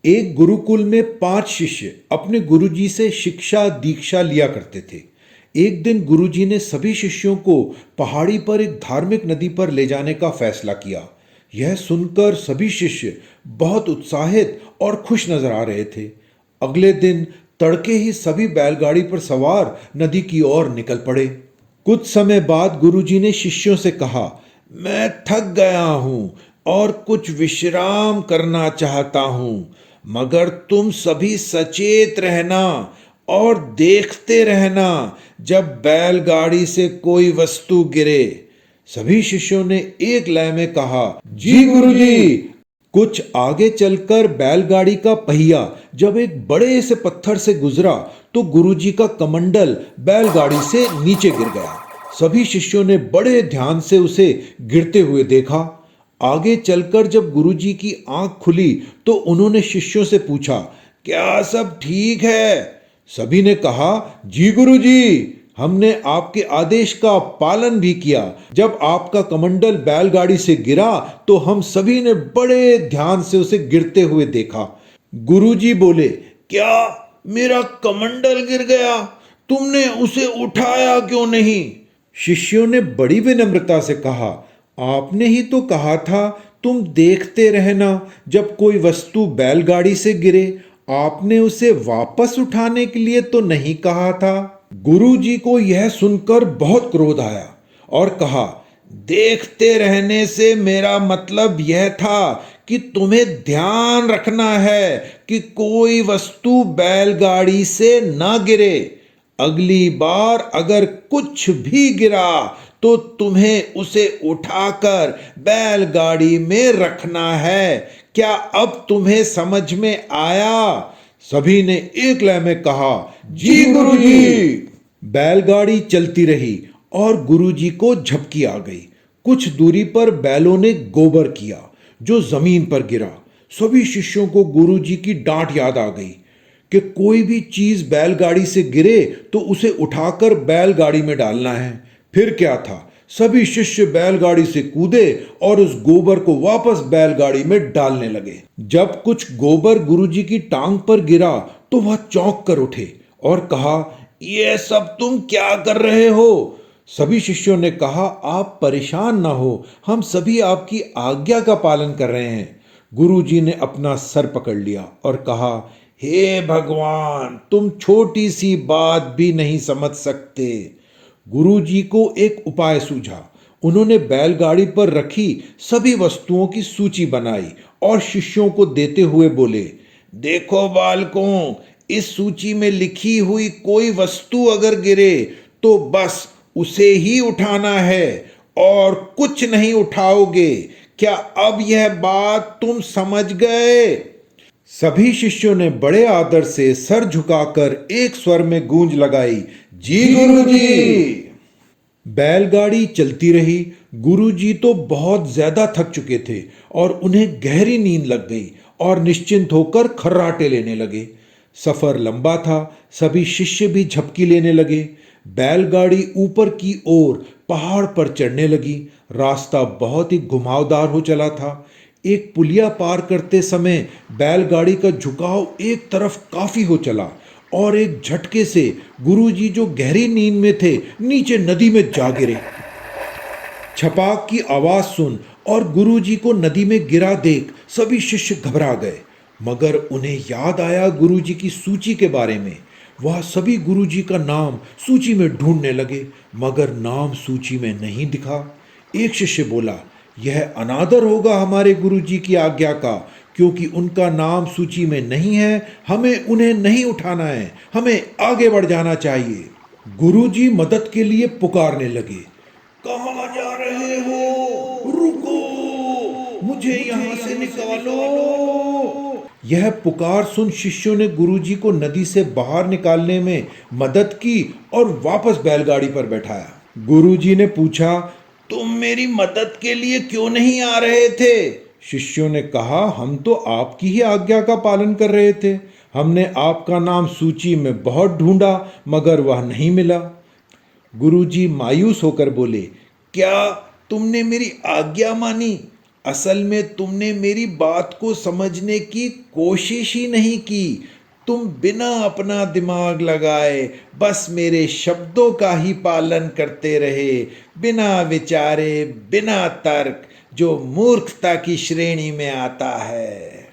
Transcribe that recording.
एक गुरुकुल में 5 शिष्य अपने गुरुजी से शिक्षा दीक्षा लिया करते थे। एक दिन गुरुजी ने सभी शिष्यों को पहाड़ी पर एक धार्मिक नदी पर ले जाने का फैसला किया। यह सुनकर सभी शिष्य बहुत उत्साहित और खुश नजर आ रहे थे। अगले दिन तड़के ही सभी बैलगाड़ी पर सवार नदी की ओर निकल पड़े। कुछ समय बाद गुरुजी ने शिष्यों से कहा, मैं थक गया हूं और कुछ विश्राम करना चाहता हूं, मगर तुम सभी सचेत रहना और देखते रहना जब बैलगाड़ी से कोई वस्तु गिरे। सभी शिष्यों ने एक लय में कहा, जी गुरुजी। कुछ आगे चलकर बैलगाड़ी का पहिया जब एक बड़े से पत्थर से गुजरा तो गुरुजी का कमंडल बैलगाड़ी से नीचे गिर गया। सभी शिष्यों ने बड़े ध्यान से उसे गिरते हुए देखा। आगे चलकर जब गुरुजी की आंख खुली तो उन्होंने शिष्यों से पूछा, क्या सब ठीक है? सभी ने कहा, जी गुरुजी, हमने आपके आदेश का पालन भी किया। जब आपका कमंडल बैलगाड़ी से गिरा तो हम सभी ने बड़े ध्यान से उसे गिरते हुए देखा। गुरुजी बोले, क्या मेरा कमंडल गिर गया? तुमने उसे उठाया क्यों नहीं? शिष्यों ने बड़ी विनम्रता से कहा, आपने ही तो कहा था तुम देखते रहना जब कोई वस्तु बैलगाड़ी से गिरे। आपने उसे वापस उठाने के लिए तो नहीं कहा था। गुरुजी को यह सुनकर बहुत क्रोध आया और कहा, देखते रहने से मेरा मतलब यह था कि तुम्हें ध्यान रखना है कि कोई वस्तु बैलगाड़ी से ना गिरे। अगली बार अगर कुछ भी गिरा तो तुम्हें उसे उठाकर बैलगाड़ी में रखना है। क्या अब तुम्हें समझ में आया? सभी ने एक लय में कहा, जी गुरुजी। बैलगाड़ी चलती रही और गुरुजी को झपकी आ गई। कुछ दूरी पर बैलों ने गोबर किया जो जमीन पर गिरा। सभी शिष्यों को गुरुजी की डांट याद आ गई कि कोई भी चीज बैलगाड़ी से गिरे तो उसे उठाकर बैलगाड़ी में डालना है। फिर क्या था, सभी शिष्य बैलगाड़ी से कूदे और उस गोबर को वापस बैलगाड़ी में डालने लगे। जब कुछ गोबर गुरुजी की टांग पर गिरा तो वह चौंक कर उठे और कहा, यह सब तुम क्या कर रहे हो? सभी शिष्यों ने कहा, आप परेशान ना हो, हम सभी आपकी आज्ञा का पालन कर रहे हैं। गुरुजी ने अपना सर पकड़ लिया और कहा, हे भगवान, तुम छोटी सी बात भी नहीं समझ सकते। गुरुजी को एक उपाय सूझा। उन्होंने बैलगाड़ी पर रखी सभी वस्तुओं की सूची बनाई और शिष्यों को देते हुए बोले, देखो बालकों, इस सूची में लिखी हुई कोई वस्तु अगर गिरे तो बस उसे ही उठाना है और कुछ नहीं उठाओगे। क्या अब यह बात तुम समझ गए? सभी शिष्यों ने बड़े आदर से सर झुकाकर एक स्वर में गूंज लगाई, जी गुरुजी। बैलगाड़ी चलती रही। गुरुजी तो बहुत ज्यादा थक चुके थे और उन्हें गहरी नींद लग गई और निश्चिंत होकर खर्राटे लेने लगे। सफर लंबा था, सभी शिष्य भी झपकी लेने लगे। बैलगाड़ी ऊपर की ओर पहाड़ पर चढ़ने लगी। रास्ता बहुत ही घुमावदार हो चला था। एक पुलिया पार करते समय बैलगाड़ी का झुकाव एक तरफ काफी हो चला और एक झटके से गुरुजी जो गहरी नींद में थे नीचे नदी में जा गिरे। छपाक की आवाज सुन और गुरुजी को नदी में गिरा देख सभी शिष्य घबरा गए, मगर उन्हें याद आया गुरुजी की सूची के बारे में। वह सभी गुरुजी का नाम सूची में ढूंढने लगे, मगर नाम सूची में नहीं दिखा। एक शिष्य बोला, यह अनादर होगा हमारे गुरुजी की आज्ञा का, क्योंकि उनका नाम सूची में नहीं है। हमें उन्हें नहीं उठाना है, हमें आगे बढ़ जाना चाहिए। गुरुजी मदद के लिए पुकारने लगे, कहाँ जा रहे हो? रुको, मुझे यहाँ से निकालो। यह पुकार सुन शिष्यों ने गुरुजी को नदी से बाहर निकालने में मदद की और वापस बैलगाड़ी पर बैठाया। गुरुजी ने पूछा, तुम मेरी मदद के लिए क्यों नहीं आ रहे थे? शिष्यों ने कहा, हम तो आपकी ही आज्ञा का पालन कर रहे थे। हमने आपका नाम सूची में बहुत ढूंढा, मगर वह नहीं मिला। गुरुजी मायूस होकर बोले, क्या तुमने मेरी आज्ञा मानी? असल में तुमने मेरी बात को समझने की कोशिश ही नहीं की। तुम बिना अपना दिमाग लगाए बस मेरे शब्दों का ही पालन करते रहे, बिना विचारे, बिना तर्क, जो मूर्खता की श्रेणी में आता है।